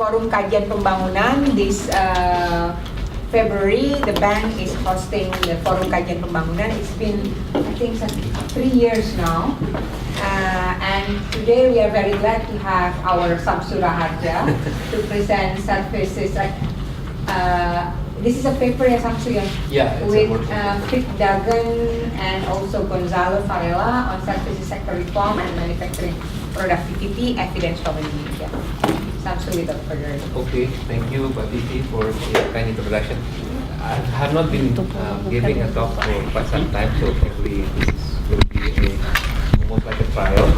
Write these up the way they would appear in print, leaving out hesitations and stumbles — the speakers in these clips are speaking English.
Forum Kajian Pembangunan. This February, the bank is hosting the Forum Kajian Pembangunan. It's been, I think, 3 years now. And today we are very glad to have our Sjamsu Rahardja to present services. This is a paper, Sjamsu, with Fit Dagen and also Gonzalo Varela on services sector reform and manufacturing productivity, evidence from Indonesia. Sjamsu, without further ado. Okay, thank you, Pak Titi, for the kind introduction. I have not been giving a talk for quite some time, so probably this will be almost like a trial.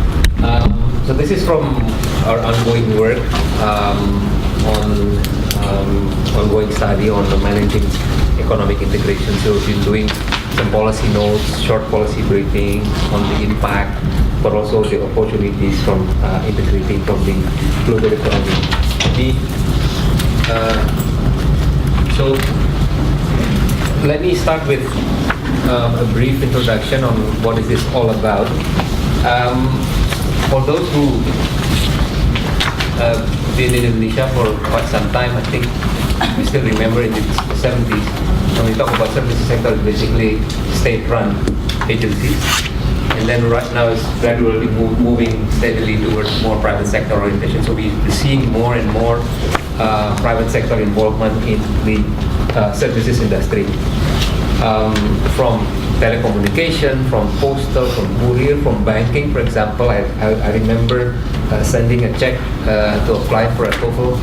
So this is from our ongoing work on ongoing study on the managing economic integration. So we've been doing some policy notes, short policy briefing on the impact, but also the opportunities from integrating from the global economy. So let me start with a brief introduction on what is this all about. For those who been in Indonesia for quite some time, I think we still remember in the 70s, when we talk about services sector, it's basically state-run agencies. And then right now it's gradually moving steadily towards more private sector orientation. So we're seeing more and more private sector involvement in the services industry. From telecommunication, from postal, from courier, from banking, for example. I remember sending a check to apply for a TOEFL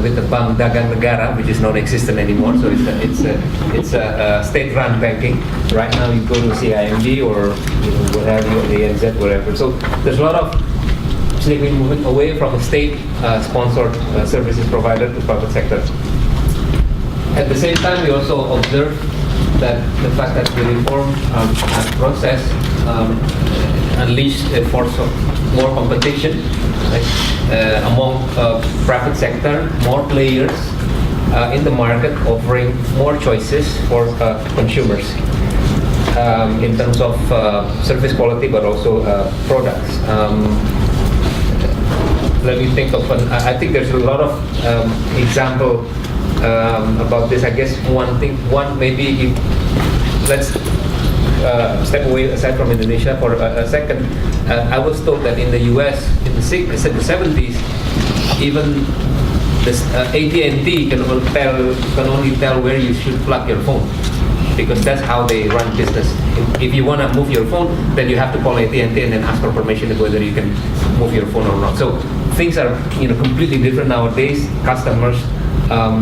with the Bank Dagang Negara, which is non-existent anymore. So it's a state-run banking. Right now you go to CIMB or what have you, ANZ, whatever. So there's a lot of we're moving away from a state-sponsored services provider to private sector. At the same time, we also observe that the fact that the reform process unleashed a force of more competition, right, among private sector, more players in the market offering more choices for consumers in terms of service quality, but also products. Let me think of I think there's a lot of example about this. I guess let's step away aside from Indonesia for a second. I was told that in the US in the 70s, even this AT&T can only tell where you should plug your phone, because that's how they run business. If you want to move your phone, then you have to call AT&T and then ask for permission whether you can move your phone or not. So things are completely different nowadays. Customers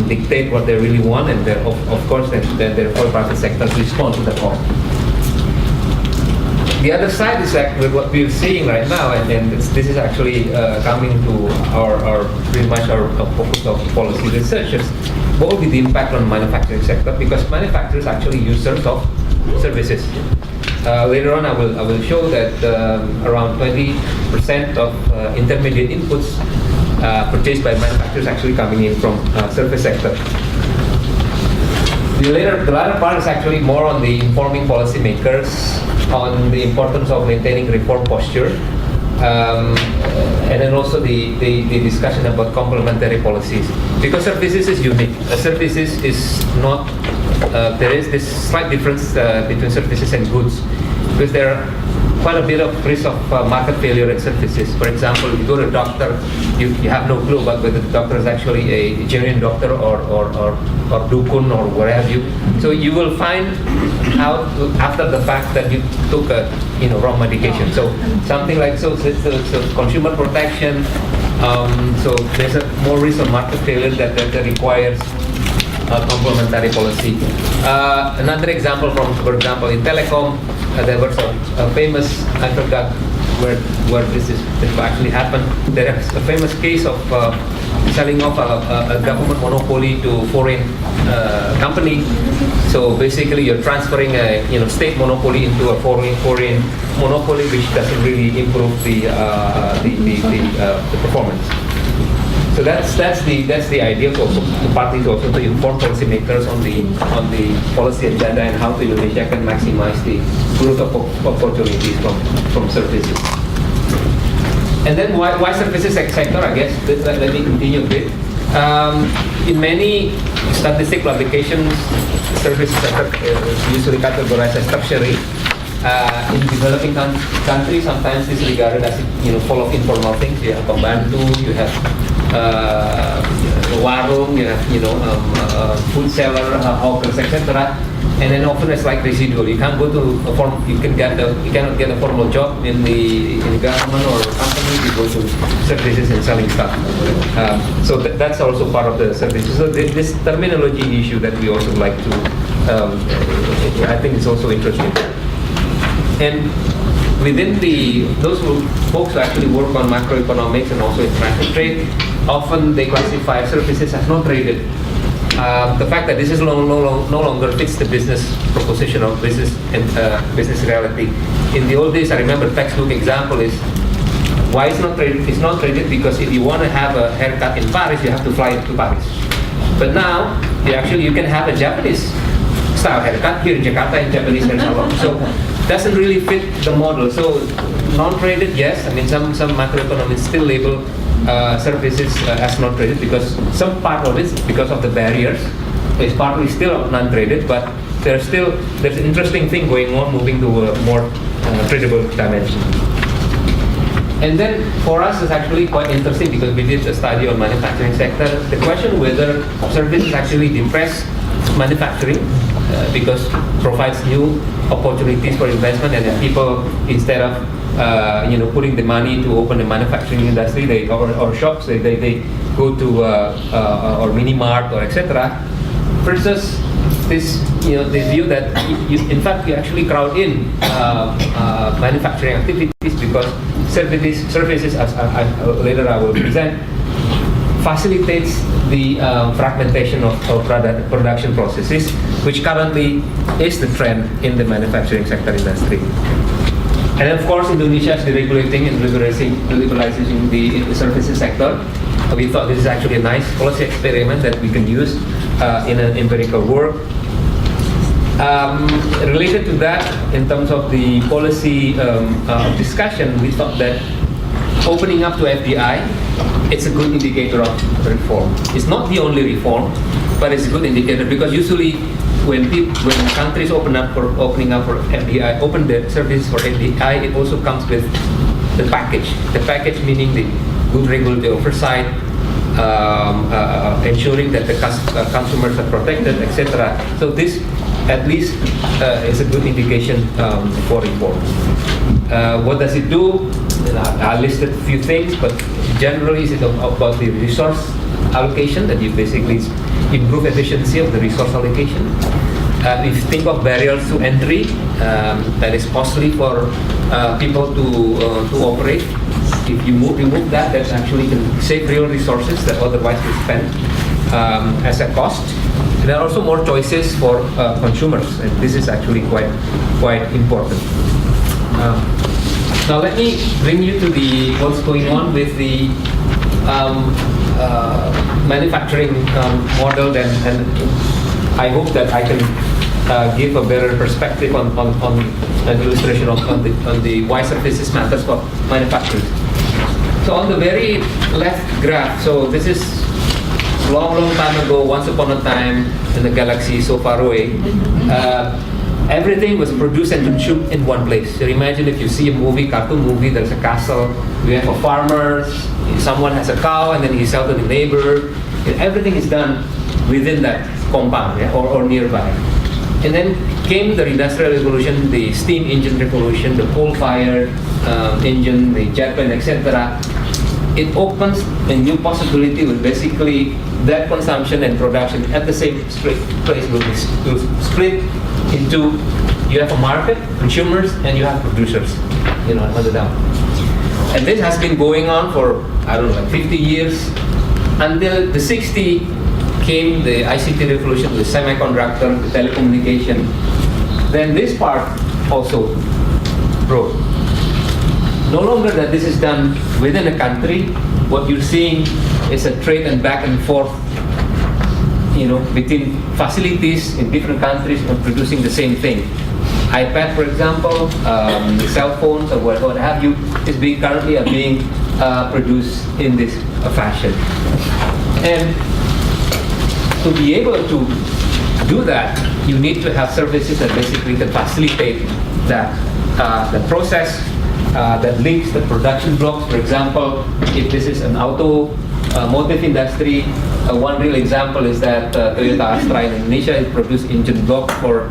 dictate what they really want, and of course their private sectors respond to the call. The other side is actually what we're seeing right now, and this is actually coming to our pretty much our focus of policy researchers. What will be the impact on manufacturing sector? Because manufacturers actually users of services. Later on, I will show that around 20% of intermediate inputs purchased by manufacturers actually coming in from service sector. The latter part is actually more on the informing policymakers on the importance of maintaining reform posture, and then also the discussion about complementary policies. Because services is unique. Services is not, there is this slight difference between services and goods, because there are quite a bit of risk of market failure in services. For example, you go to a doctor, you have no clue about whether the doctor is actually a genuine doctor or dukun or what have you. So you will find out after the fact that you took a wrong medication. So something like so consumer protection. So there's a more risk of market failure that requires complementary policy. Another example for example, in telecom, there was a famous, I forgot where this actually happened. There is a famous case of selling off a government monopoly to foreign company. So basically, you're transferring a state monopoly into a foreign monopoly, which doesn't really improve the performance. So that's the idea also. The parties also to inform policymakers on the policy agenda and how Indonesia can maximize the growth of opportunities from services. And then why services sector, I guess, let me continue a bit. In many statistic publications, services sector is usually categorized as tertiary. In developing countries, sometimes it's regarded as full of informal things. You have pembantu, you have warung, you have food seller, hawkers, etc. And then often it's like residual. You can't go to a form. You cannot get a formal job in the government or company. You go to services and selling stuff. So that's also part of the services. So this terminology issue that we also like to, I think it's also interesting. And within those folks who actually work on macroeconomics and also international trade, often they classify services as non-traded. The fact that this is no longer fits the business proposition of business and business reality. In the old days, I remember textbook example is why it's not traded. It's not traded because if you want to have a haircut in Paris, you have to fly to Paris. But now, you can have a Japanese style haircut here in Jakarta in Japanese hair salon. So doesn't really fit the model. So non-traded, yes. I mean, some macroeconomists still label services as non-traded because some part of it, because of the barriers, is partly still non-traded, but there's an interesting thing going on, moving to a more tradable dimension. And then for us, it's actually quite interesting because we did a study on manufacturing sector. The question whether services actually depress manufacturing because provides new opportunities for investment, and then people, instead of putting the money to open a manufacturing industry, or shops, they go to or mini mart or etc. Versus this view that in fact you actually crowd in manufacturing activities because services, as later I will present, facilitates the fragmentation of production processes, which currently is the trend in the manufacturing sector industry. And of course, Indonesia is deregulating and liberalizing the services sector. We thought this is actually a nice policy experiment that we can use in an empirical work. Related to that, in terms of the policy discussion, we thought that opening up to FDI, it's a good indicator of reform. It's not the only reform, but it's a good indicator because usually when countries opening up for FDI, open the services for FDI, it also comes with the package. The package meaning the good regulatory oversight, ensuring that the consumers are protected, etc. So this, at least, is a good indication for reform. What does it do? I listed a few things, but generally it's about the resource allocation, that you basically improve efficiency of the resource allocation. If you think of barriers to entry, that is costly for people to operate. If you remove that actually can save real resources that otherwise we spend as a cost. There are also more choices for consumers, and this is actually quite important. Now let me bring you to what's going on with the manufacturing model, and I hope that I can give a better perspective on an illustration on the why services matters for manufacturing. So on the very left graph, so this is long time ago, once upon a time in the galaxy so far away. Everything was produced and consumed in one place. So imagine if you see a cartoon movie, there's a castle, you have a farmer, someone has a cow, and then he sells to the neighbor. And everything is done within that compound, or nearby. And then came the Industrial Revolution, the steam engine revolution, the coal-fired engine, the jet plane, etc. It opens a new possibility with basically that consumption and production at the same place will be split into, you have a market, consumers, and you have producers, on the down. And this has been going on for, 50 years, until the 60s came the ICT revolution, the semiconductor, the telecommunication. Then this part also broke. No longer that this is done within a country, what you're seeing is a trade and back and forth, between facilities in different countries and producing the same thing. iPad, for example, cell phones or what have you, is currently being produced in this fashion. And to be able to do that, you need to have services that basically can facilitate that the process that links the production blocks. For example, if this is an automotive industry, one real example is that Toyota Astra in Indonesia is produced engine block for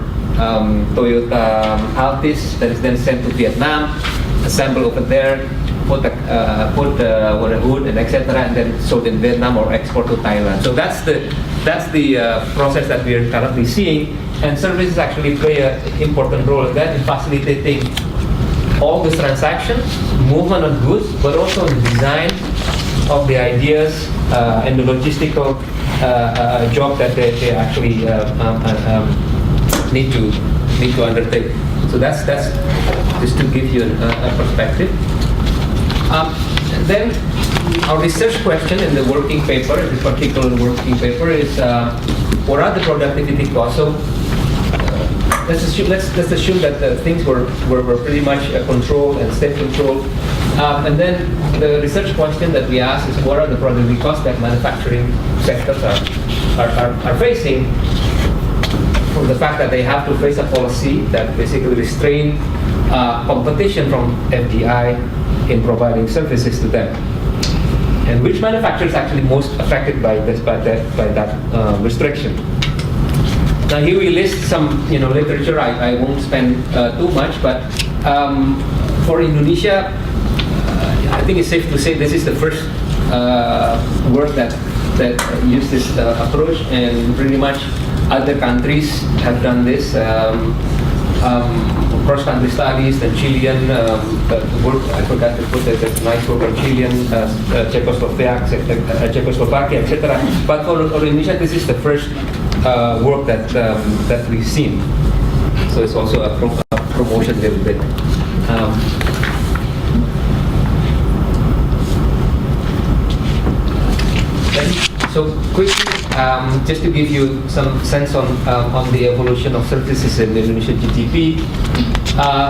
Toyota Altis that is then sent to Vietnam, assembled over there, put a hood and etc., and then sold in Vietnam or export to Thailand. So that's the process that we are currently seeing, and services actually play an important role in that, in facilitating all these transactions, movement of goods, but also the design of the ideas and the logistical job that they actually need to undertake. So that's just to give you a perspective. Then our research question in the working paper, the particular working paper, is what are the productivity costs? So let's assume that things were pretty much controlled and state controlled. And then the research question that we ask is what are the productivity costs that manufacturing sectors are facing from the fact that they have to face a policy that basically restrain competition from FDI in providing services to them. And which manufacturer is actually most affected by that restriction? Now here we list some literature. I won't spend too much, but for Indonesia, I think it's safe to say this is the first work that used this approach, and pretty much other countries have done this. Cross-country studies, the Chilean work, I forgot to put the nice work on Chilean, Czechoslovakia, etc. But for Indonesia, this is the first work that we've seen. So it's also a promotion a little bit. So quickly, just to give you some sense on the evolution of services in the Indonesian GDP,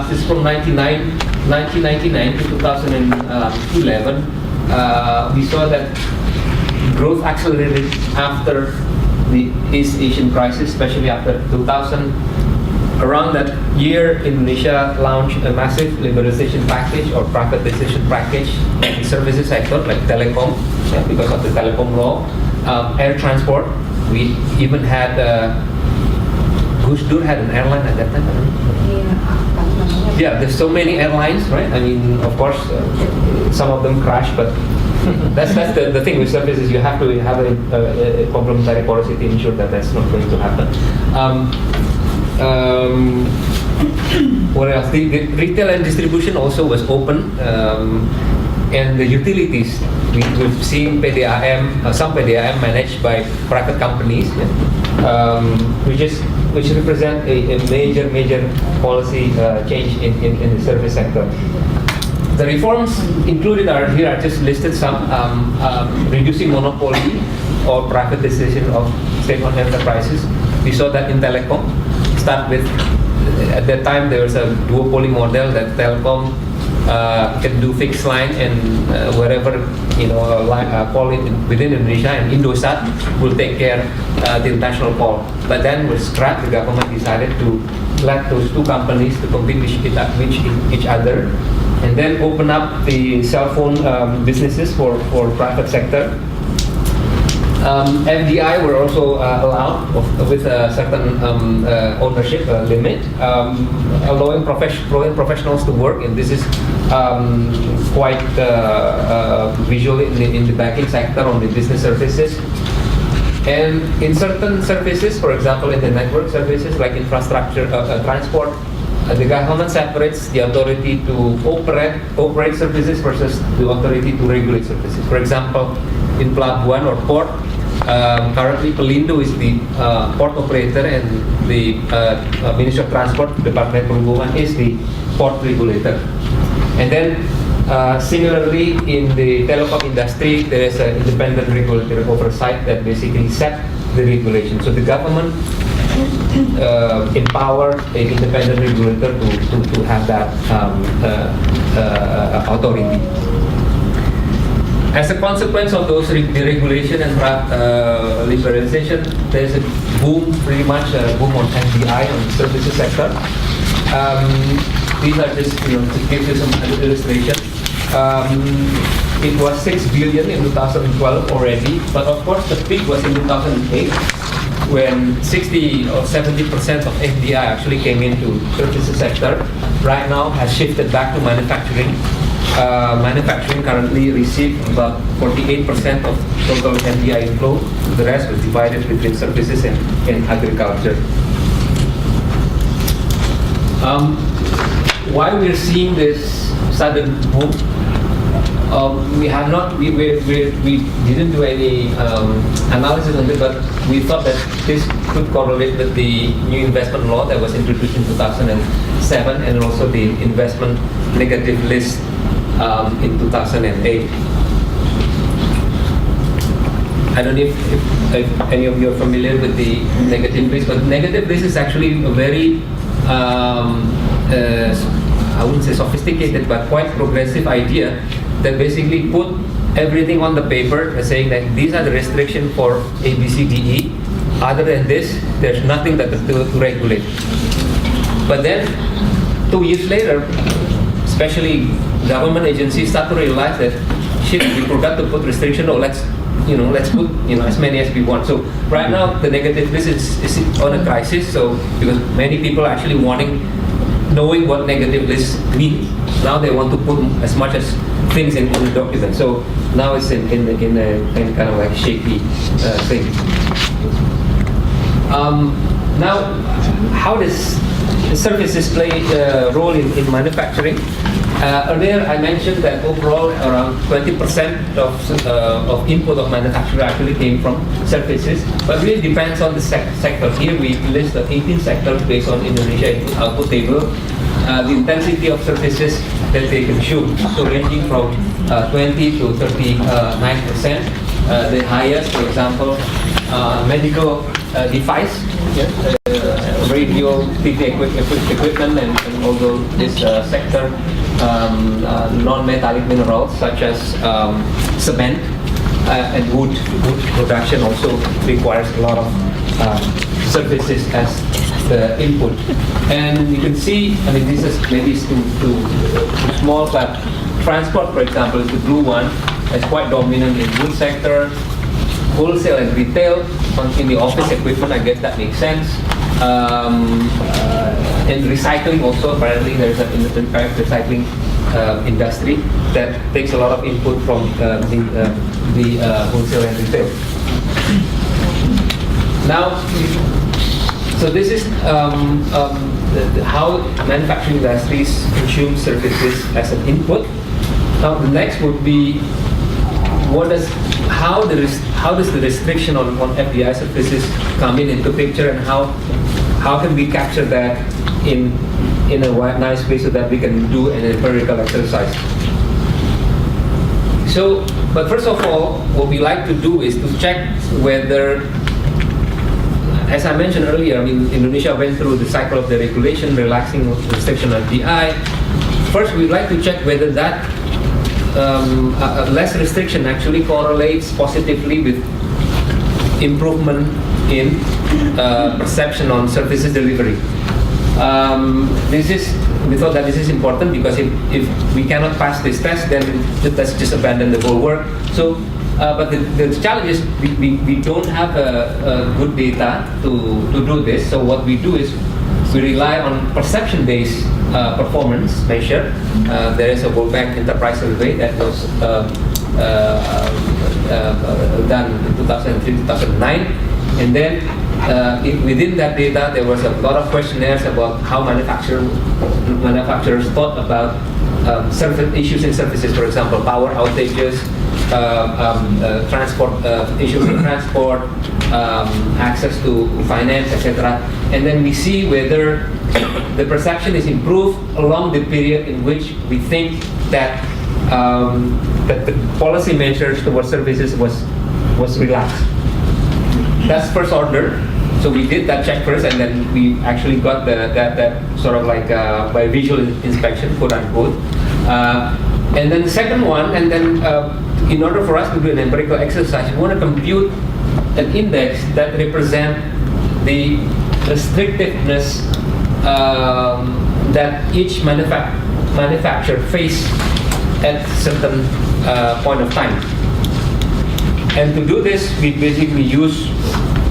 this is from 1999 to 2011. We saw that growth accelerated after the East Asian crisis, especially after 2000. Around that year, Indonesia launched a massive liberalization package or privatization package in the services sector, like telecom, because of the telecom law, air transport. We even had Gus Dur had an airline at that time. Yeah, there's so many airlines, right? I mean, of course, some of them crash, but that's the thing with services. You have to have a complementary policy to ensure that that's not going to happen. What else? The retail and distribution also was open, and the utilities. We've seen PDAM, some PDAM managed by private companies, which represent a major policy change in the service sector. The reforms included are here. I just listed some: reducing monopoly or privatization of state-owned enterprises. We saw that in telecom. Start with, at that time there was a duopoly model that telecom can do fixed line and wherever call it within Indonesia, and Indosat will take care the international call. But then with scrap, the government decided to let those two companies to compete with each other, and then open up the cell phone businesses for private sector. FDI were also allowed with a certain ownership limit, allowing professionals to work, and this is quite visual in the banking sector, on the business services. And in certain services, for example in the network services like infrastructure, transport, the government separates the authority to operate services versus the authority to regulate services. For example, in Pelabuhan or port, currently Pelindo is the port operator, and the Ministry of Transport, Department Perhubungan, is the port regulator. And then similarly in the telecom industry, there is an independent regulatory oversight that basically set the regulation. So the government empower an independent regulator to have that authority. As a consequence of those deregulation and liberalization, there's a boom, pretty much a boom on FDI on the services sector. These are just, to give you some illustration. It was 6 billion in 2012 already, but of course the peak was in 2008 when 60 or 70% of FDI actually came into services sector. Right now has shifted back to manufacturing. Manufacturing currently receives about 48% of total FDI inflow. The rest was divided between services and agriculture. Why we're seeing this sudden boom? We didn't do any analysis on it, but we thought that this could correlate with the new investment law that was introduced in 2007 and also the investment negative list in 2008. I don't know if any of you are familiar with the negative list, but negative list is actually a very I wouldn't say sophisticated, but quite progressive idea that basically put everything on the paper saying that these are the restrictions for A, B, C, D, E. Other than this, there's nothing that to regulate. But then, 2 years later, especially government agencies start to realize that, shit, we forgot to put restriction, or let's put as many as we want. So right now, the negative list is on a crisis. So because many people are actually knowing what negative list means. Now they want to put as much as things in the document. So now it's in kind of like shaky thing. Now, how does services play a role in manufacturing? Earlier I mentioned that overall around 20% of input of manufacturing actually came from services, but really depends on the sector. Here we list the 18 sectors based on Indonesia output table. The intensity of services that they consume, so ranging from 20 to 39%. The highest, for example, medical device, radio, TV equipment, and although this sector, non-metallic minerals such as cement and wood production also requires a lot of services as the input. And you can see, I mean, this is maybe too small, but transport, for example, is the blue one. It's quite dominant in wood sector, wholesale and retail. In the office equipment, I guess that makes sense. And recycling also, apparently there's an recycling industry that takes a lot of input from the wholesale and retail. Now, so this is how manufacturing industries consume services as an input. Now the next would be how does the restriction on FDI services come into picture, and how can we capture that in a nice way so that we can do an empirical exercise. So, but first of all, what we like to do is to check whether, as I mentioned earlier, I mean, Indonesia went through the cycle of the regulation, relaxing restriction on FDI. First, we'd like to check whether that less restriction actually correlates positively with improvement in perception on services delivery. We thought that this is important because if we cannot pass this test, then let's just abandon the whole work. So, but the challenge is we don't have a good data to do this. So what we do is we rely on perception-based performance measure. There is a World Bank enterprise survey that was done in 2003-2009, and then within that data there was a lot of questionnaires about how manufacturers thought about certain issues in services, for example, power outages, transport issues in transport, access to finance, etc. And then we see whether the perception is improved along the period in which we think that that the policy measures towards services was relaxed. That's first order. So we did that check first, and then we actually got that sort of like by visual inspection, quote unquote. And then the second one, and then in order for us to do an empirical exercise, we want to compute an index that represent the restrictiveness that each manufacturer face at certain point of time. And to do this, we basically use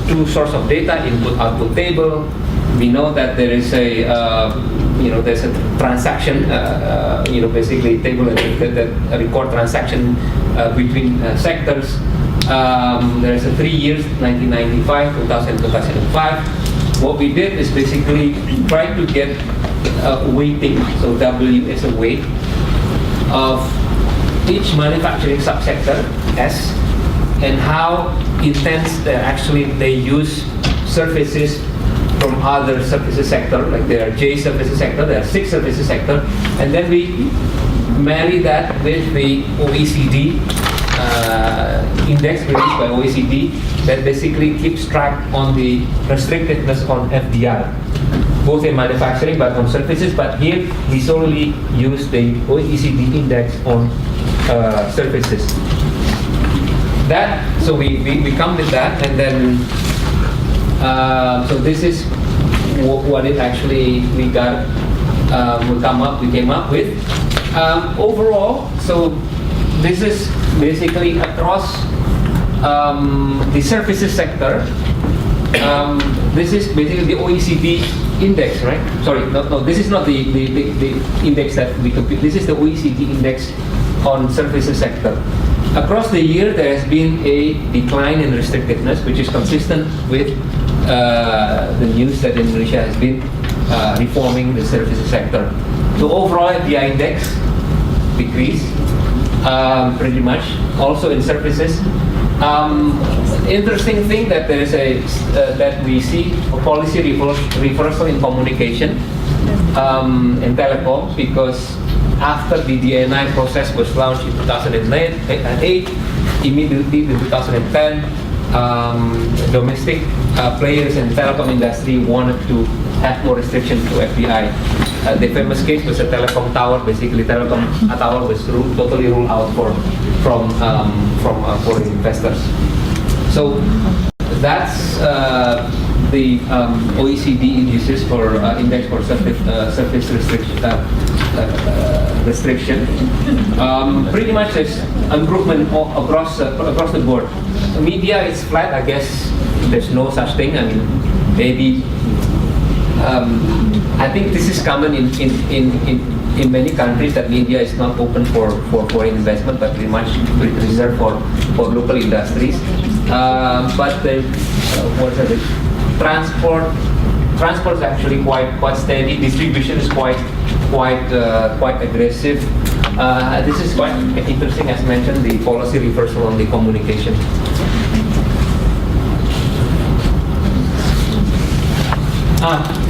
two sources of data: input-output table. We know that there is a there's a transaction, basically table that record transaction between sectors. There is a 3 years, 1995, 2000, 2005. What we did is basically try to get a weighting, so W is a weight of each manufacturing subsector, S, and how intense they use services from other services sector, like there are J services sector, there are 6 services sector, and then we marry that with the OECD index released by OECD that basically keeps track on the restrictiveness on FDI, both in manufacturing but on services. But here we solely use the OECD index on services. So we come with that, and then so this is what it actually we came up with. Overall, so this is basically across the services sector. This is basically the OECD index, right? Sorry, no, this is not the index that we compute. This is the OECD index on services sector. Across the year, there has been a decline in restrictiveness, which is consistent with the news that Indonesia has been reforming the services sector. So overall, the index decreased pretty much. Also in services, interesting thing that there is that we see a policy reversal in communication in telecom, because after the DNI process was launched in 2008, immediately in 2010, domestic players in the telecom industry wanted to have more restriction to FDI. The famous case was a telecom tower. Basically, telecom tower was totally ruled out from foreign investors. So that's the OECD indices for index for surface restriction. Pretty much there's improvement across the board. Media is flat. I guess there's no such thing. I mean, maybe I think this is common in many countries, that media is not open for foreign investment, but pretty much reserved for local industries. But the transport is actually quite steady. Distribution is quite aggressive. This is quite interesting, as mentioned, the policy reversal on the communication.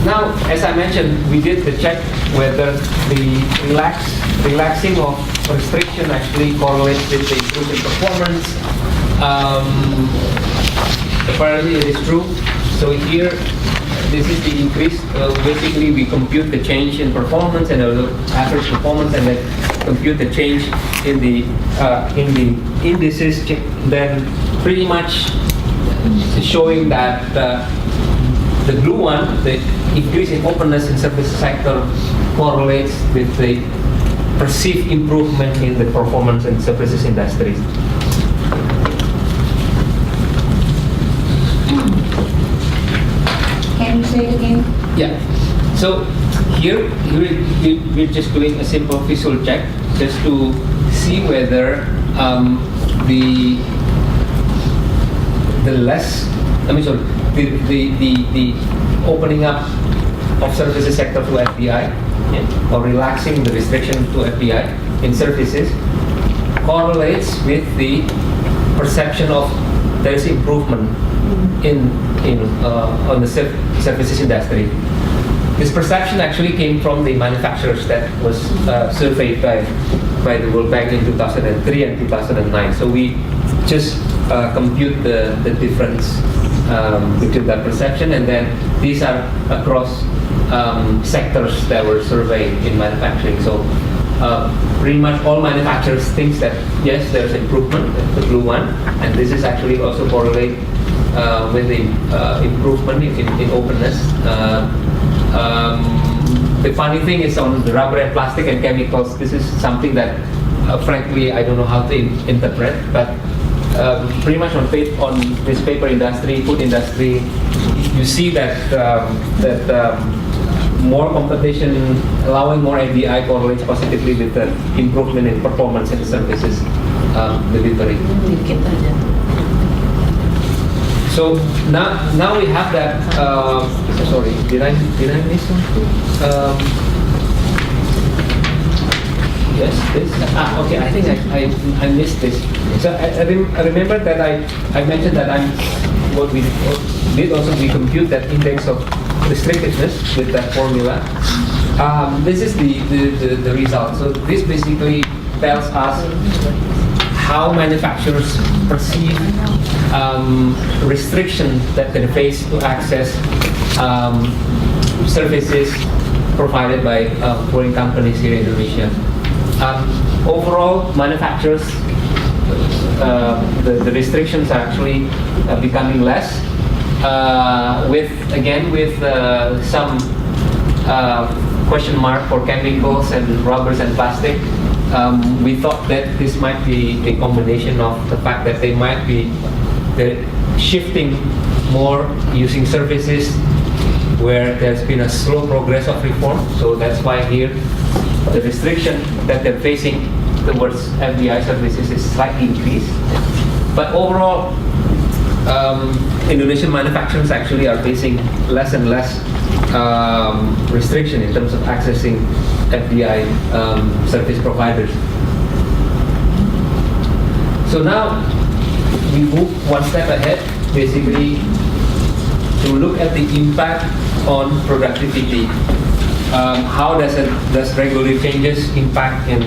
Now, as I mentioned, we did the check whether the relaxing of restriction actually correlates with the improvement performance. Apparently, it is true. So here, this is the increase. Basically, we compute the change in performance and the average performance, and then compute the change in the indices. Then, pretty much showing that. The blue one, the increase in openness in service sector, correlates with the perceived improvement in the performance in services industry. Can you say it again? Yeah. So here we're just doing a simple visual check just to see whether the opening up of services sector to FDI, or relaxing the restriction to FDI in services, correlates with the perception of there is improvement on the services industry. This perception actually came from the manufacturers that was surveyed by the World Bank in 2003 and 2009. So we just compute the difference between that perception, and then these are across sectors that were surveyed in manufacturing. So pretty much all manufacturers think that yes, there's improvement, the blue one, and this is actually also correlate with the improvement in openness. The funny thing is on the rubber and plastic and chemicals, this is something that frankly I don't know how to interpret, but pretty much on this paper industry, food industry, you see that more competition, allowing more ADI correlates positively with the improvement in performance and services delivery. So now we have that. Sorry, did I miss something? Yes, this. Okay. I think I missed this. So I remember that I mentioned that what we did also, we compute that index of restrictiveness with that formula. This is the result. So this basically tells us how manufacturers perceive restriction that they face to access services provided by foreign companies here in Indonesia. Overall, manufacturers, the restrictions are actually becoming less. With some question mark for chemicals and rubbers and plastic. We thought that this might be a combination of the fact that they might be shifting more using services where there's been a slow progress of reform. So that's why here the restriction that they're facing towards FDI services is slightly increased. But overall, Indonesian manufacturers actually are facing less and less restriction in terms of accessing FDI service providers. So now we move one step ahead, basically to look at the impact on productivity. How does regulatory changes impact in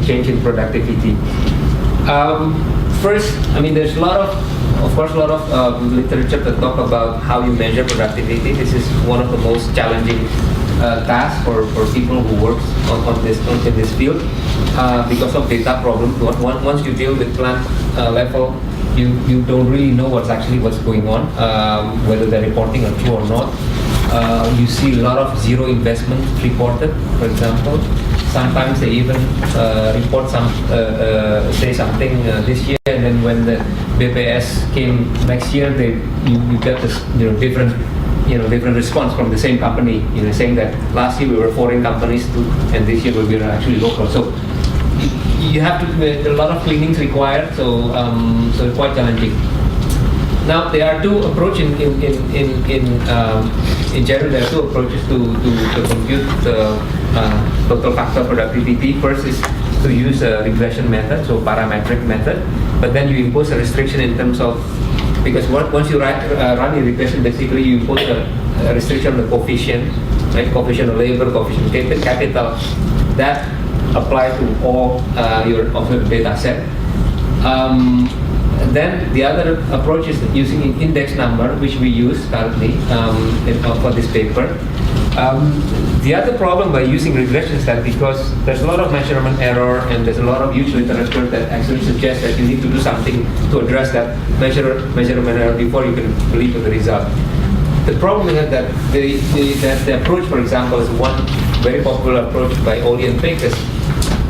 change in productivity? First, I mean, there's a lot of literature to talk about how you measure productivity. This is one of the most challenging tasks for people who work in this field because of data problems. Once you deal with plant level, you don't really know what's going on, whether the reporting are true or not. You see a lot of zero investment reported, for example. Sometimes they even report say something this year, and then when the BPS came next year, you get this different response from the same company, saying that last year we were foreign companies too, and this year we were actually local. So you have to a lot of cleanings required. So it's quite challenging. Now there are two approaches in general. There are two approaches to compute the total factor productivity. First is to use a regression method, so parametric method. But then you impose a restriction in terms of, because once you run a regression, basically you impose a restriction on the coefficient, right? Coefficient of labor, coefficient of capital, that apply to all your data set. Then the other approach is using an index number, which we use currently for this paper. The other problem by using regression is that because there's a lot of measurement error and there's a lot of huge literature that actually suggests that you need to do something to address that measurement error before you can believe in the result. The problem is that the approach, for example, is one very popular approach by Oli and Pekes.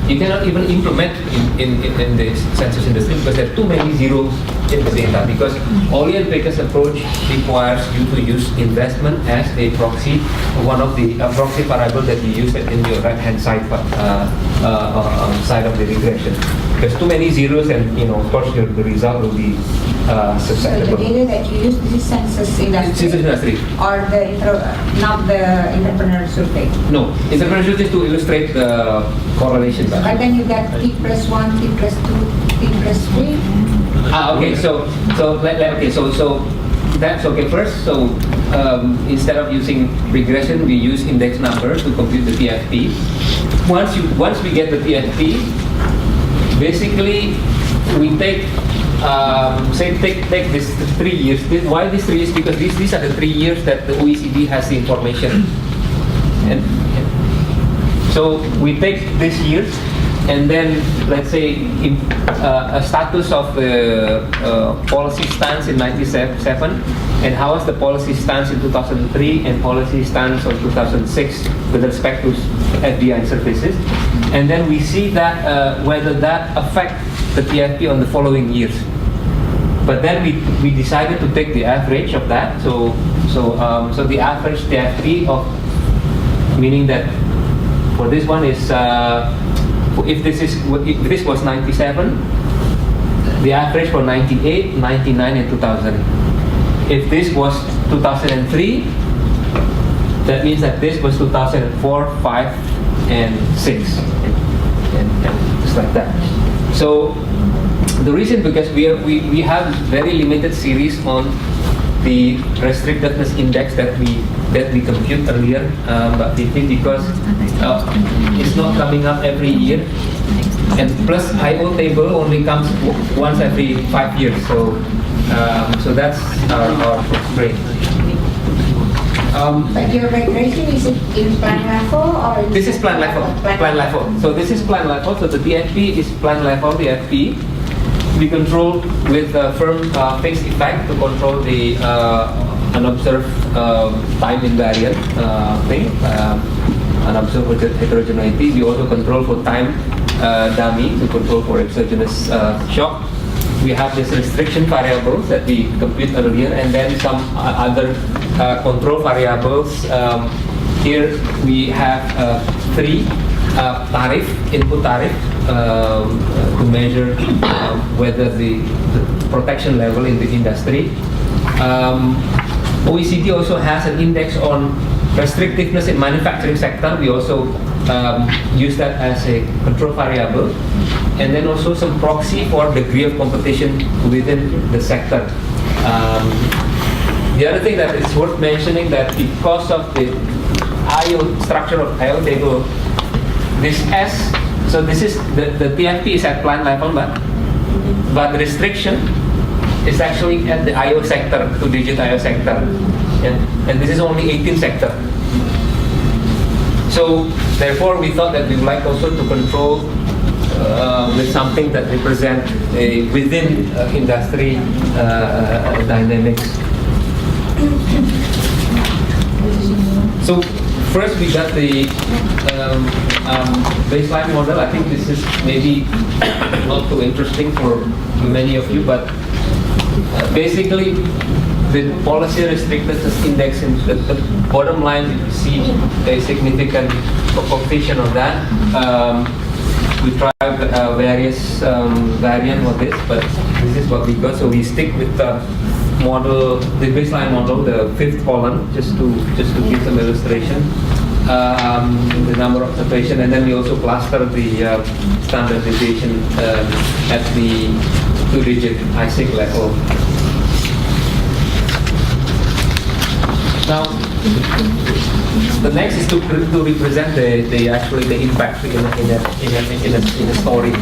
You cannot even implement in the census industry because there are too many zeros in the data, because Oli and Pekes approach requires you to use investment as a proxy, one of the proxy variable that you use in your right hand side side of the regression. There's too many zeros, and of course the result will be susceptible. So the data that you use, this is census industry? Census industry. Or not the entrepreneur survey? No, entrepreneur survey is to illustrate the correlation. But then you get T+1, T+2, T+3. Okay. So that's okay. First, so instead of using regression, we use index number to compute the TFP. Once we get the TFP, basically we take, take this 3 years. Why these 3 years? Because these are the 3 years that the OECD has the information. And so we take this years, and then let's say a status of the policy stance in '97, and how was the policy stance in 2003 and policy stance of 2006 with respect to FDI services, and then we see that whether that affect the TFP on the following years. But then we decided to take the average of that. So the average TFP of, meaning that for this one is if this was 97, the average for 98, 99, and 2000. If this was 2003, that means that this was 2004, 5, and 6, and just like that. So the reason, because we have very limited series on the restrictiveness index that we compute earlier, but because it's not coming up every year, and plus IO table only comes once every 5 years. So that's our constraint. But your migration, is it in plan level or? This is plan level. Plan level. So this is plan level. So the TFP is plan level. The FP we control with a firm fixed effect to control the unobserved time invariant thing, unobserved heterogeneity. We also control for time dummy to control for exogenous shock. We have these restriction variables that we compute earlier, and then some other control variables. Here we have 3 input tariff to measure whether the protection level in the industry. OECD also has an index on restrictiveness in manufacturing sector. We also use that as a control variable, and then also some proxy for degree of competition within the sector. The other thing that is worth mentioning, that because of the IO structure of IO table, this S, so this is the TFP is at plant level, but the restriction is actually at the IO sector, 2-digit IO sector, and this is only 18 sector. So therefore, we thought that we would like also to control with something that represent a within industry dynamics. So first we got the baseline model. I think this is maybe not too interesting for many of you, but basically the policy restrictiveness index, in the bottom line you see a significant coefficient of that. We tried various variant of this, but this is what we got. So we stick with the model, the baseline model, the 5th column, just to give some illustration. The number of observation, and then we also cluster the standard deviation at the 2-digit ISIC level. Now, the next is to represent the actually the impact in a story.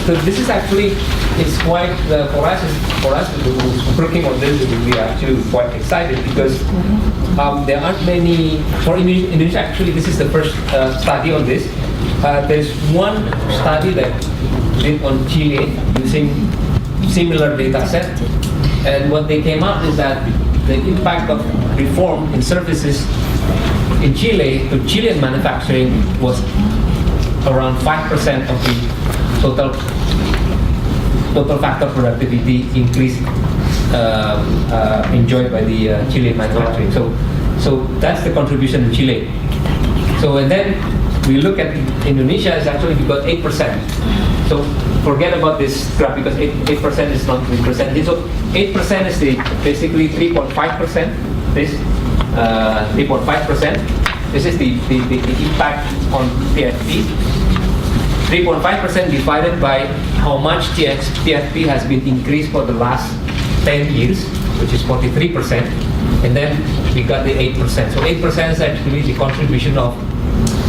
So this is actually, it's quite for us working on this, we are actually quite excited, because there aren't many for Indonesia. Actually, this is the first study on this. There's one study that did on Chile using similar data set, and what they came up is that the impact of reform in services in Chile to Chilean manufacturing was around 5% of the total factor productivity increase enjoyed by the Chilean manufacturing. So that's the contribution in Chile. So and then we look at Indonesia, is actually we got 8%. So forget about this graph, because 8% is not 3%. So 8% is the basically 3.5%. This 3.5%. This is the impact on TFP. 3.5% divided by how much TFP has been increased for the last 10 years, which is 43%, and then we got the 8%. So 8% is actually the contribution of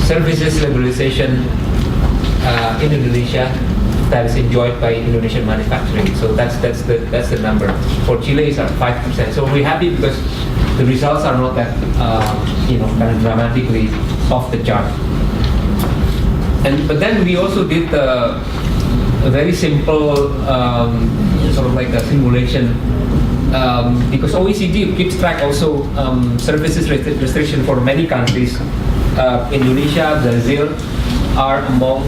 services liberalization in Indonesia that is enjoyed by Indonesian manufacturing. So that's the number. For Chile, it's at 5%. So we're happy because the results are not that kind of dramatically off the chart. But then we also did a very simple sort of like a simulation because OECD keeps track also services restriction for many countries. Indonesia, Brazil are among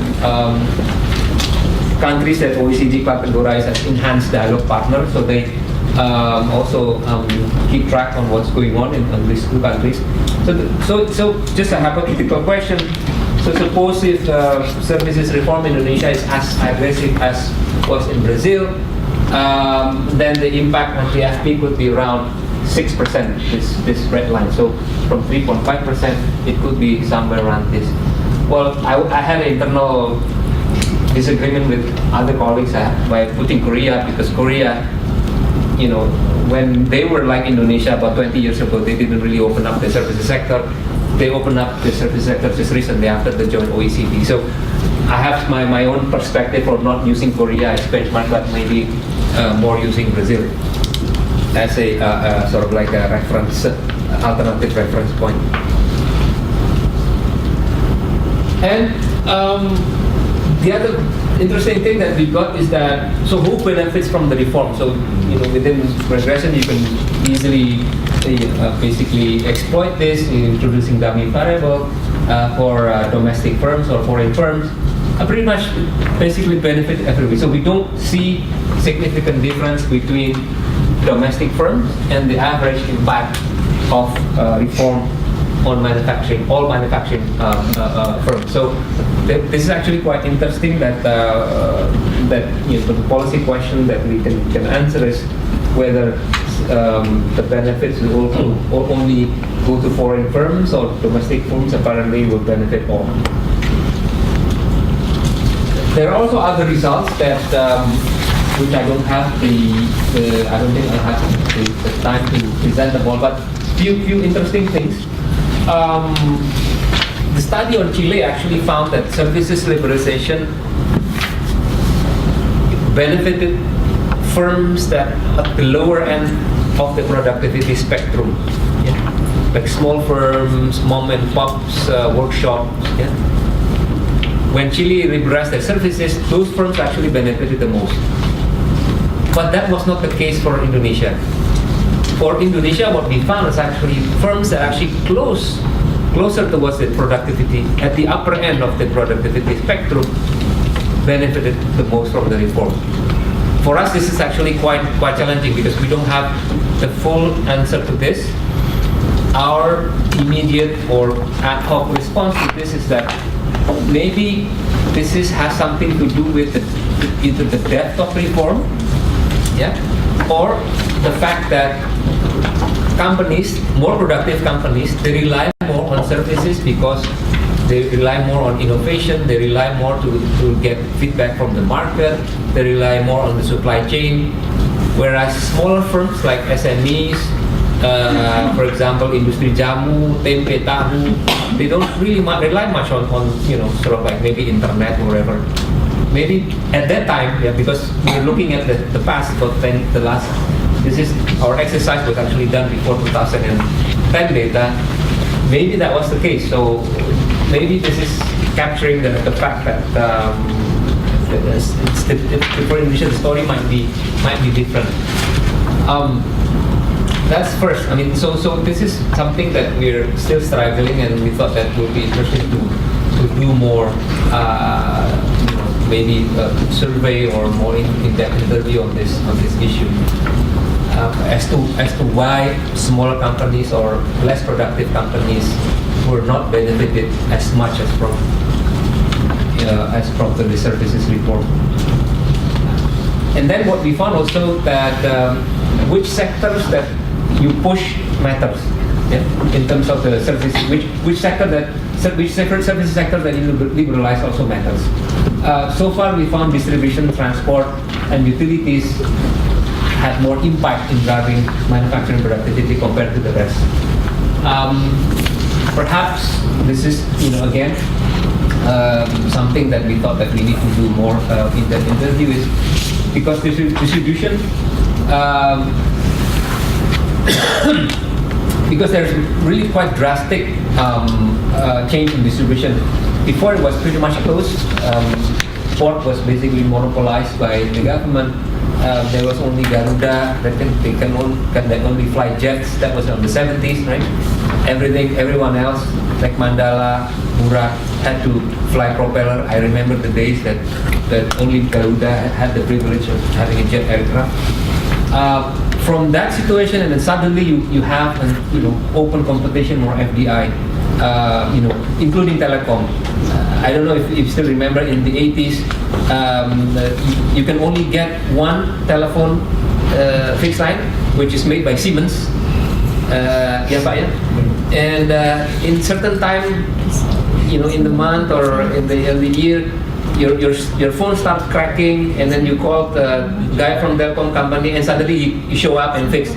countries that OECD categorized as enhanced dialogue partners. So they also keep track on what's going on in these two countries. So just a hypothetical question. So suppose if services reform in Indonesia is as aggressive as was in Brazil, then the impact on the FP could be around 6%, this red line. So from 3.5%, it could be somewhere around this. Well, I had an internal disagreement with other colleagues by putting Korea, because Korea, when they were like Indonesia about 20 years ago, they didn't really open up the services sector. They opened up the service sector just recently after the joint OECD. So I have my own perspective of not using Korea as benchmark, but maybe more using Brazil as a sort of like a reference, alternative reference point. And the other interesting thing that we got is that, so who benefits from the reform? So, within regression, you can easily basically exploit this, introducing dummy variable for domestic firms or foreign firms. Pretty much basically benefit everybody. So we don't see significant difference between domestic firms and the average impact of reform on manufacturing, all manufacturing firms. So this is actually quite interesting that the policy question that we can answer is whether the benefits will also only go to foreign firms or domestic firms. Apparently will benefit all. There are also other results that which I don't have I don't think I have the time to present them all, but few interesting things. The study on Chile actually found that services liberalization benefited firms that at the lower end of the productivity spectrum, like small firms, mom and pops, workshops. When Chile liberalized their services, those firms actually benefited the most. But that was not the case for Indonesia. For Indonesia, what we found is actually firms that actually closer towards the productivity, at the upper end of the productivity spectrum, benefited the most from the reform. For us, this is actually quite challenging because we don't have the full answer to this. Our immediate or ad hoc response to this is that maybe this has something to do with either the depth of reform, or the fact that companies, more productive companies, they rely more on services because they rely more on innovation, they rely more to get feedback from the market, they rely more on the supply chain, whereas smaller firms like SMEs, for example, industri jamu, tempe, tahu, they don't really rely much on sort of like maybe internet or whatever. Maybe at that time, because we're looking at the past, this is our exercise was actually done before 2010 data. Maybe that was the case. So maybe this is capturing the fact that for Indonesia the story might be different. That's first. I mean, so this is something that we're still struggling, and we thought that would be interesting to do more, maybe a survey or more in-depth interview on this issue, as to why smaller companies or less productive companies were not benefited as much as from the services reform. And then what we found also that which sectors that you push matters, in terms of the services, which services sector that you liberalize also matters. So far we found distribution, transport, and utilities had more impact in driving manufacturing productivity compared to the rest. Perhaps this is, again, something that we thought that we need to do more in that interview is because distribution, because there's really quite drastic change in distribution. Before it was pretty much closed. Port was basically monopolized by the government. There was only Garuda that can only fly jets. That was in the 70s, right? Everyone else, like Mandala, Murat, had to fly propeller. I remember the days that only Garuda had the privilege of having a jet aircraft. From that situation, and then suddenly you have an open competition, more FDI, including telecom. I don't know if you still remember in the 80s, you can only get one telephone fixed line, which is made by Siemens. Yeah, Pak, ya? And in certain time, in the month or in the year, your phone starts cracking, and then you call the guy from the telecom company, and suddenly you show up and fix.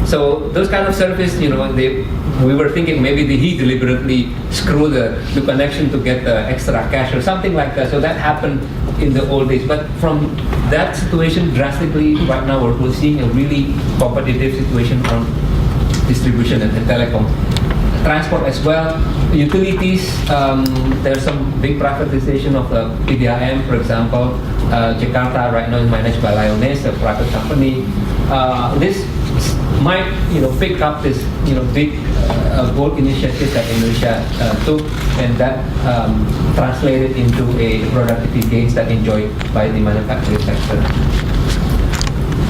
So those kind of service, we were thinking maybe he deliberately screwed the connection to get the extra cash or something like that. So that happened in the old days. But from that situation, drastically, right now we're seeing a really competitive situation on distribution and telecom. Transport as well, utilities, there's some big privatization of the PDAM, for example. Jakarta right now is managed by Lioness, a private company. This might pick up this big bold initiatives that Indonesia took, and that translated into a productivity gains that enjoyed by the manufacturing sector.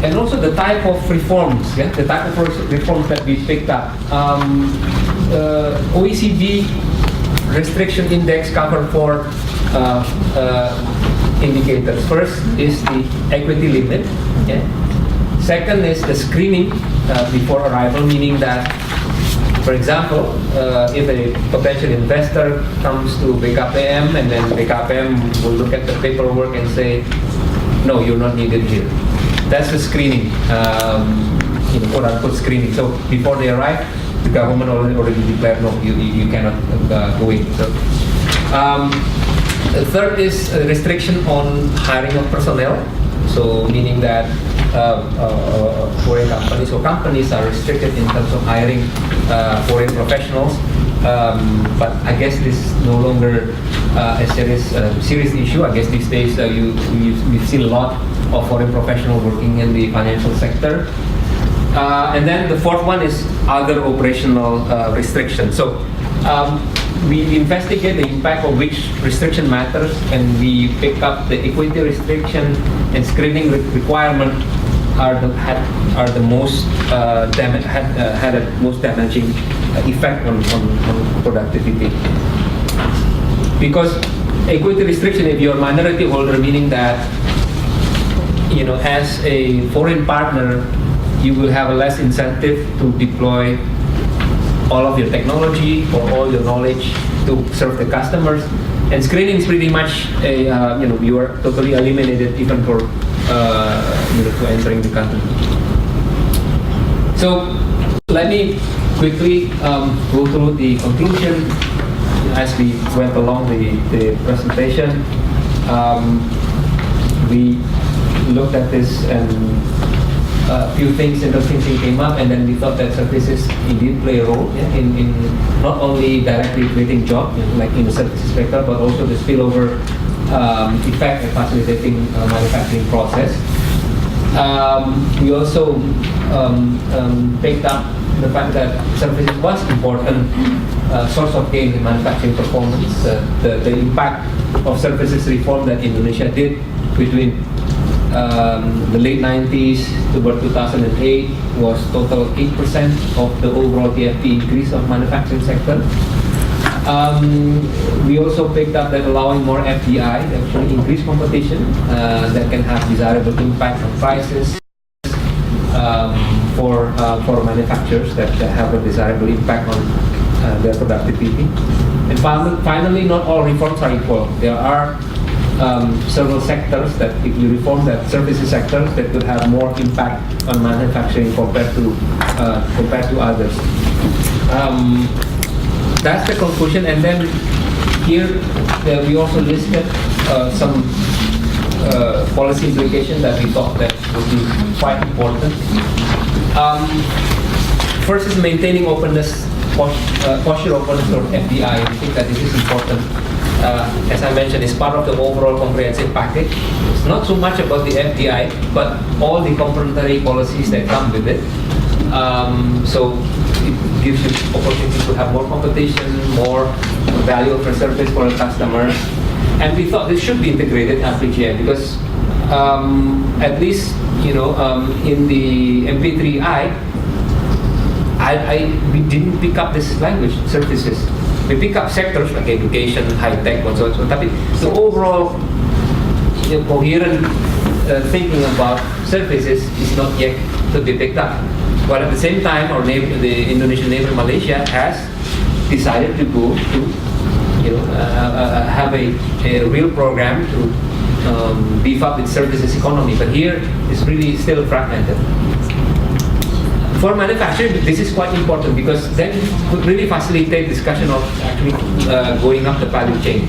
And also the type of reforms, the type of reforms that we picked up. OECD restriction index cover 4 indicators. First is the equity limit. Okay? Second is the screening before arrival, meaning that, for example, if a potential investor comes to BKPM and then BKPM will look at the paperwork and say, no, you're not needed here. That's the screening, quote unquote screening. So before they arrive, the government already declared, no, you cannot go in. So, third is a restriction on hiring of personnel. So meaning that foreign companies or companies are restricted in terms of hiring foreign professionals. But I guess this is no longer a serious issue. I guess these days we've seen a lot of foreign professionals working in the financial sector. And then the fourth one is other operational restrictions. So we investigate the impact of which restriction matters, and we pick up the equity restriction and screening requirement had the most had a most damaging effect on productivity. Because equity restriction, if you're a minority holder, meaning that as a foreign partner, you will have a less incentive to deploy all of your technology or all your knowledge to serve the customers. And screening is pretty much you are totally eliminated even for to entering the country. So let me quickly go through the conclusion as we went along the presentation. We looked at this and a few things, interesting things came up, and then we thought that services indeed play a role in not only directly creating jobs, like in the services sector, but also the spillover effect of facilitating manufacturing process. We also picked up the fact that services was important source of gain in manufacturing performance. The impact of services reform that Indonesia did between the late 90s to about 2008 was total 8% of the overall TFP increase of manufacturing sector. We also picked up that allowing more FDI actually increase competition that can have desirable impact on prices for manufacturers that have a desirable impact on their productivity. And finally, not all reforms are equal. There are several sectors that, if you reform that services sectors, that could have more impact on manufacturing compared to others. That's the conclusion. And then, here we also listed some policy implications that we thought that would be quite important. First is maintaining openness, posture openness toward FDI. I think that this is important. As I mentioned, it's part of the overall comprehensive package. It's not so much about the FDI, but all the complementary policies that come with it. So it gives you opportunity to have more competition, more value for service for the customers. And we thought this should be integrated in FKP because at least, you know, in the MP3I, we didn't pick up this language, services. We pick up sectors like education, high tech, and so on. But the overall, you know, coherent thinking about services is not yet to be picked up. But at the same time, our neighbor, the Indonesian neighbor Malaysia, has decided to go to, you know, have a real program to beef up its services economy. But here, it's really still fragmented. For manufacturing, this is quite important because then it could really facilitate discussion of actually going up the value chain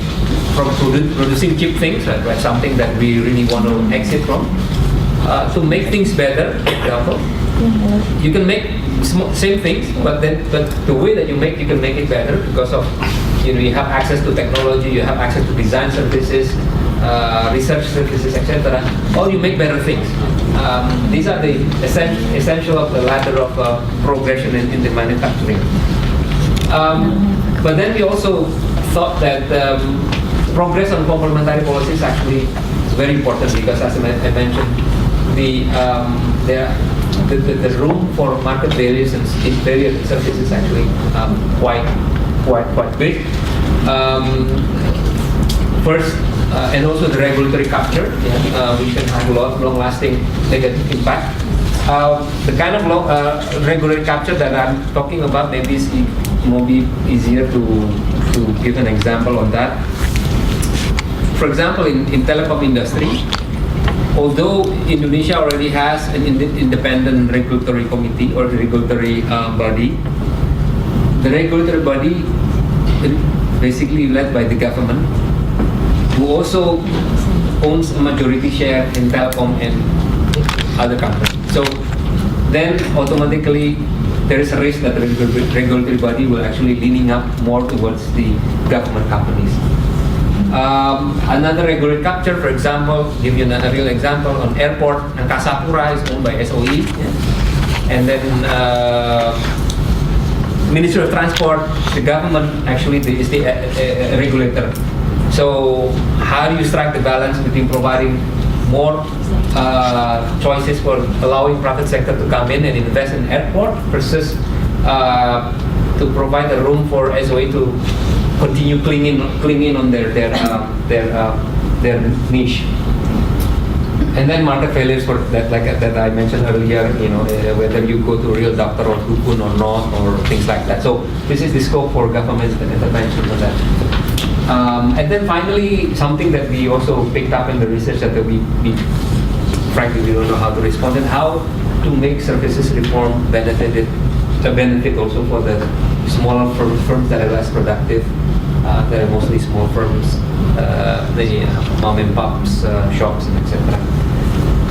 from producing cheap things, right, something that we really want to exit from, to make things better. For example, you can make same things, but the way that you can make it better because of, you know, you have access to technology, you have access to design services, research services, etc. Or you make better things. These are the essential of the ladder of progression in the manufacturing. But then we also thought that progress on complementary policies actually is very important because, as I mentioned, the room for market barriers and barrier services is actually quite big. First, and also the regulatory capture, which can have a lot of long-lasting negative impact. The kind of regulatory capture that I'm talking about maybe is more easier to give an example on that. For example, in telecom industry, although Indonesia already has an independent regulatory committee or regulatory body, the regulatory body is basically led by the government, who also owns a majority share in telecom and other companies. So then automatically there is a risk that the regulatory body will actually leaning up more towards the government companies. Another regulatory capture, for example, give you a real example, on airport, Angkasa Pura is owned by SOE, and then Ministry of Transport, the government actually is the regulator. So how do you strike the balance between providing more choices for allowing private sector to come in and invest in airport versus to provide a room for SOE to continue clinging on their niche. And then market failures for that, like that I mentioned earlier, you know, whether you go to real doctor or Dukun or not, or things like that. So this is the scope for government intervention on that. And then finally, something that we also picked up in the research that we frankly we don't know how to respond, and how to make services reform benefit also for the smaller firms that are less productive. They're mostly small firms, the mom and pops shops, and etc.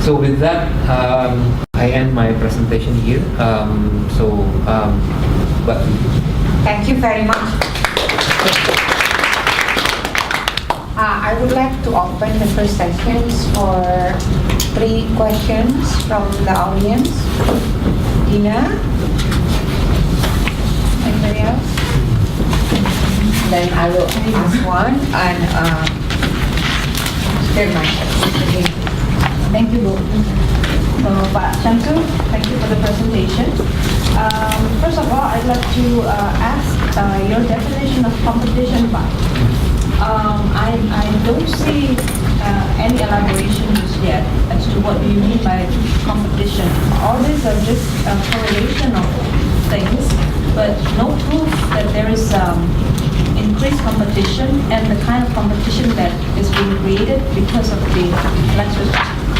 So with that, I end my presentation here. But Thank you very much. I would like to open the first sessions for 3 questions from the audience. Dina? Anybody else? Then I will ask one and Thank you, Bu. So, Pak Sjamsu, thank you for the presentation. First of all, I'd like to ask your definition of competition, Pak. I don't see any elaboration just yet as to what you mean by competition. All these are just a correlation of things, but no proof that there is increased competition and the kind of competition that is being created because of the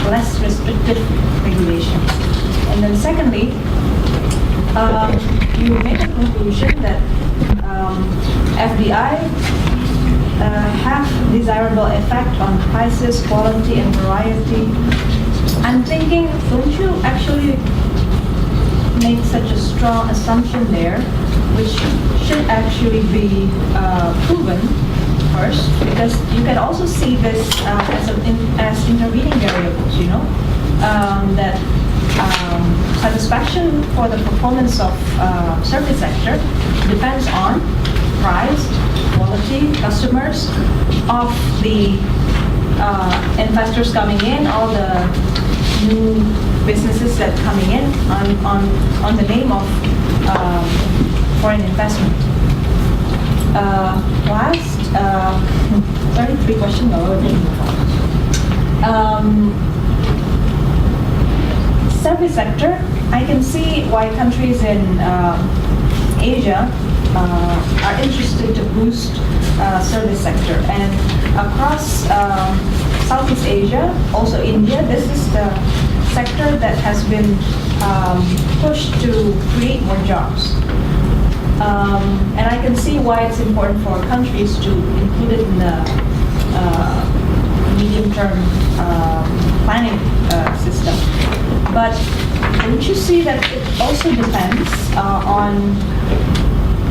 less restrictive regulations. And then secondly, you make a conclusion that FDI have desirable effect on prices, quality, and variety. I'm thinking, don't you actually make such a strong assumption there, which should actually be proven first, because you can also see this as intervening variables, you know, that satisfaction for the performance of service sector depends on price, quality, customers, of the investors coming in, all the new businesses that coming in on the name of foreign investment. Last, sorry, 3 questions. Service sector, I can see why countries in Asia are interested to boost service sector, and across Southeast Asia, also India, this is the sector that has been pushed to create more jobs. And I can see why it's important for countries to include it in the medium-term planning system. But don't you see that it also depends on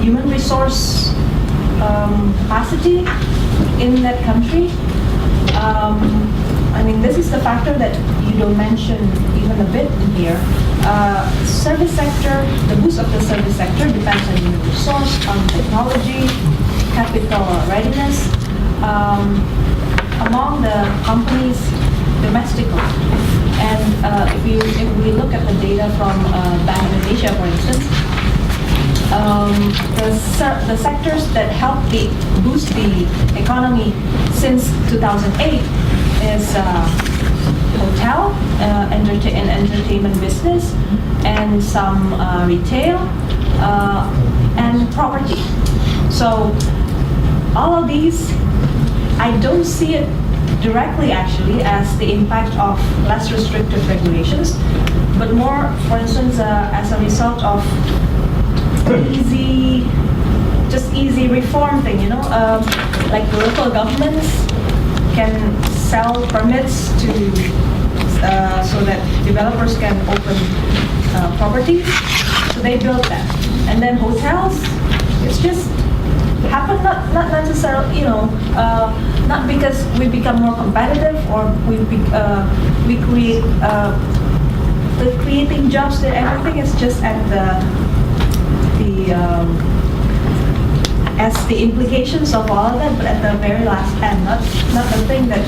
human resource capacity in that country? I mean, this is the factor that you don't mention even a bit in here. Service sector, the boost of the service sector depends on human resource, on technology, capital readiness, among the companies domestically. And if we look at the data from Bank Indonesia, for instance, the sectors that help boost the economy since 2008 is hotel, entertainment business, and some retail, and property. So all of these, I don't see it directly actually as the impact of less restrictive regulations, but more, for instance, as a result of easy reform thing, you know, like the local governments can sell permits to so that developers can open properties, so they build that. And then hotels, it's just happen not necessarily, you know, not because we become more competitive or we create creating jobs there. Everything is just at as the implications of all of that, but at the very last end, not the thing that,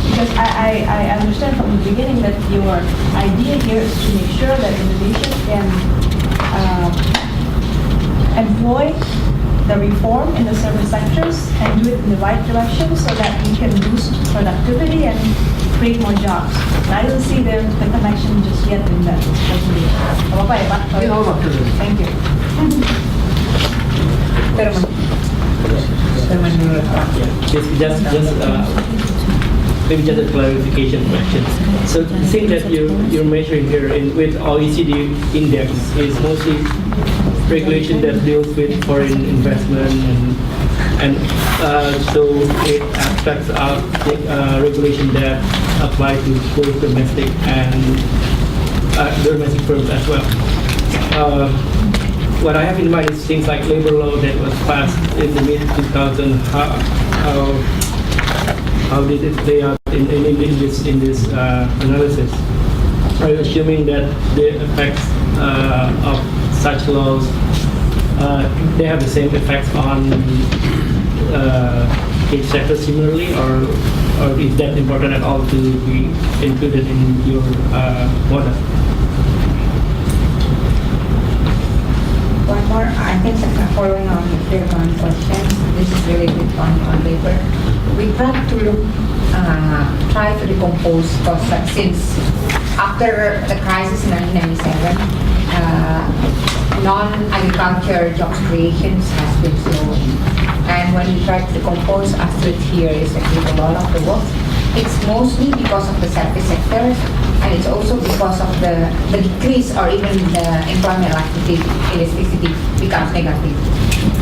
because I understand from the beginning that your idea here is to make sure that Indonesia can employ the reform in the service sectors and do it in the right direction so that we can boost productivity and create more jobs. And I don't see the connection just yet in that presentation. Apa ya, Pak? Thank you. Maybe just a clarification question. So the thing that you're measuring here with OECD index is mostly regulation that deals with foreign investment, and so it abstracts out regulation that apply to both domestic and domestic firms as well. What I have in mind is things like labor law that was passed in the mid-2000s. How did it play out in this analysis? Are you assuming that the effects of such laws, they have the same effects on each sector similarly, or is that important at all to be included in your model? One more, I think, following on the one question, this is really good on paper. We try to look, try to decompose costs since after the crisis in 1997, non-agriculture jobs creations has been slowing. And when we try to decompose, Astrid here is actually a lot of the work. It's mostly because of the service sector, and it's also because of the decrease or even the employment elasticity becomes negative.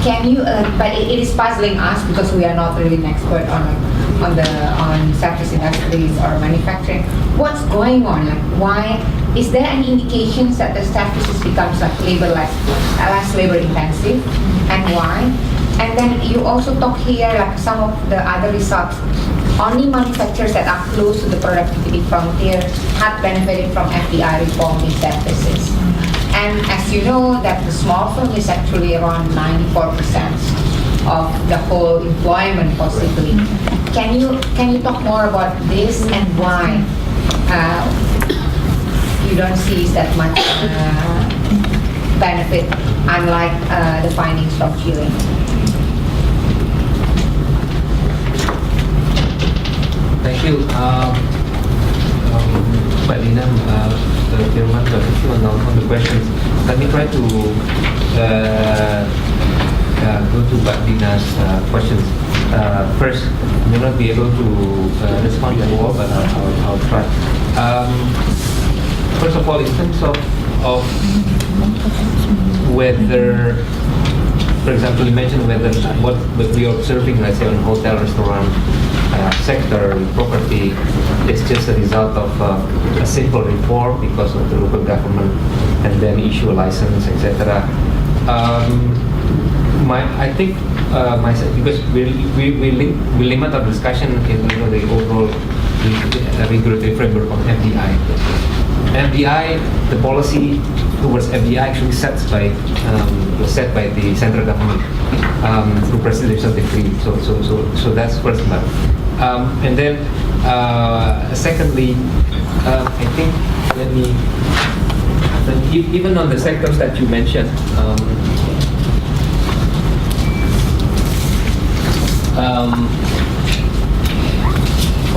can you, but it is puzzling us because we are not really an expert on service industries or manufacturing. What's going on? Like, why is there any indications that the services becomes like less labor intensive, and why? And then you also talk here like some of the other results. Only manufacturers that are close to the productivity frontier have benefited from FDI reform in services. And as you know, that the small firm is actually around 94% of the whole employment possibly. Can you talk more about this and why you don't see that much benefit, unlike the findings from Chile? Thank you. Mbak Dina, Firman, on the questions. Let me try to go to Mbak Dina's questions. First, I may not be able to respond to all, but I'll try. First of all, in terms of whether, for example, you mentioned whether what we are observing, let's say, on hotel, restaurant sector, property, is just a result of a simple reform because of the local government and then issue a license, etc. I think because we limit our discussion in the overall regulatory framework on FDI. FDI, the policy towards FDI actually was set by the central government through presidential decree. So that's first matter. And then secondly, I think even on the sectors that you mentioned.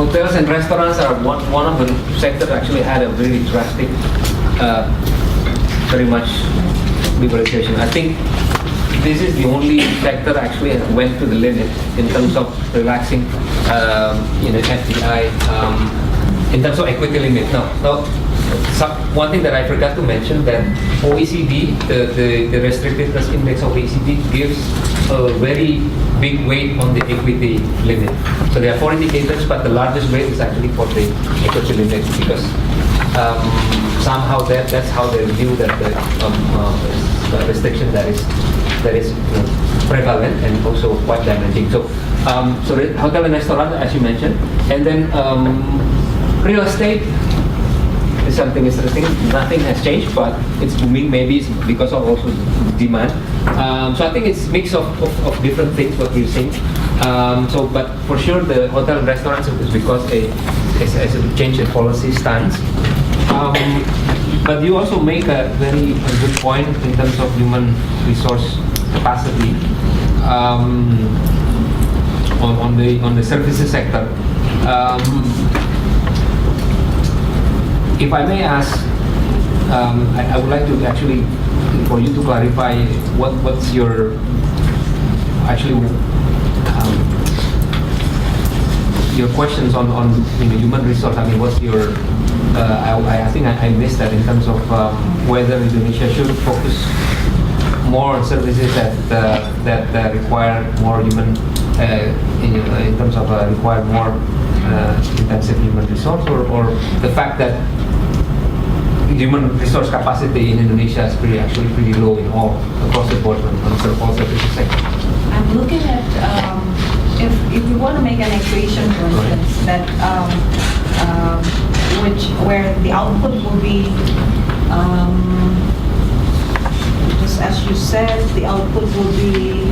Hotels and restaurants are one of the sectors actually had a very drastic, very much liberalization. I think this is the only sector actually that went to the limit in terms of relaxing, FDI, in terms of equity limit. Now, one thing that I forgot to mention, that OECD, the restrictiveness index of OECD gives a very big weight on the equity limit. So there are 4 indicators, but the largest weight is actually for the equity limit because somehow that's how they view that the restriction that is prevalent and also quite damaging. So hotel and restaurant, as you mentioned, and then real estate is something interesting. Nothing has changed, but it's booming. Maybe it's because of also demand. So I think it's a mix of different things what we're seeing. But for sure, the hotel and restaurants is because it's a change in policy stance. But you also make a very good point in terms of human resource capacity on the services sector. If I may ask, I would like to actually, for you to clarify what's your your questions on human resource. I mean, what's your I think I missed that in terms of whether Indonesia should focus more on services that require more human in terms of require more intensive human resource, or the fact that human resource capacity in Indonesia is actually pretty low across the board on all services sector. I'm looking at if we want to make an equation, for instance, that where the output will be just as you said, the output will be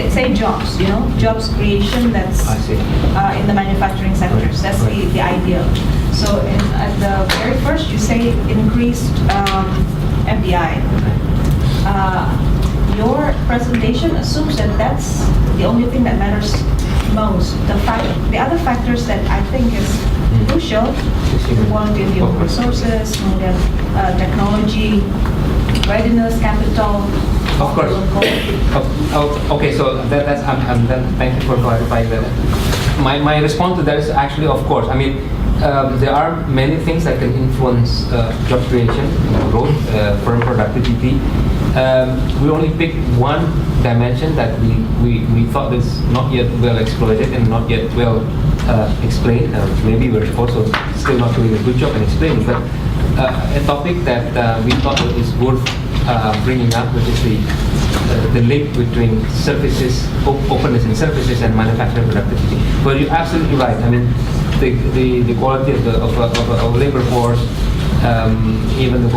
say jobs, jobs creation, that's in the manufacturing sectors. That's the ideal. So at the very first, you say increased FDI. Your presentation assumes that that's the only thing that matters most. The other factors that I think is crucial, the quality of human resources, technology, readiness, capital. Of course. Okay, so thank you for clarifying that. My response to that is actually, of course. I mean, There are many things that can influence job creation, growth, firm productivity. We only picked one dimension that we thought is not yet well exploited and not yet well explained. Maybe we're also still not doing a good job in explaining, but a topic that we thought is worth bringing up, which is the link between services, openness in services and manufacturing productivity. But you're absolutely right. I mean, the quality of a labor force, even the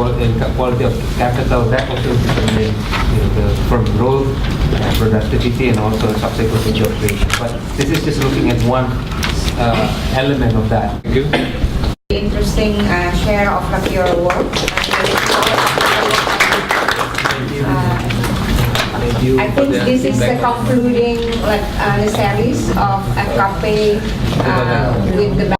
quality of capital, that also determines the firm growth, productivity, and also subsequent job creation. But this is just looking at one element of that. Thank you. Interesting share of your work. Thank you. I think this is the concluding the series of FKP with the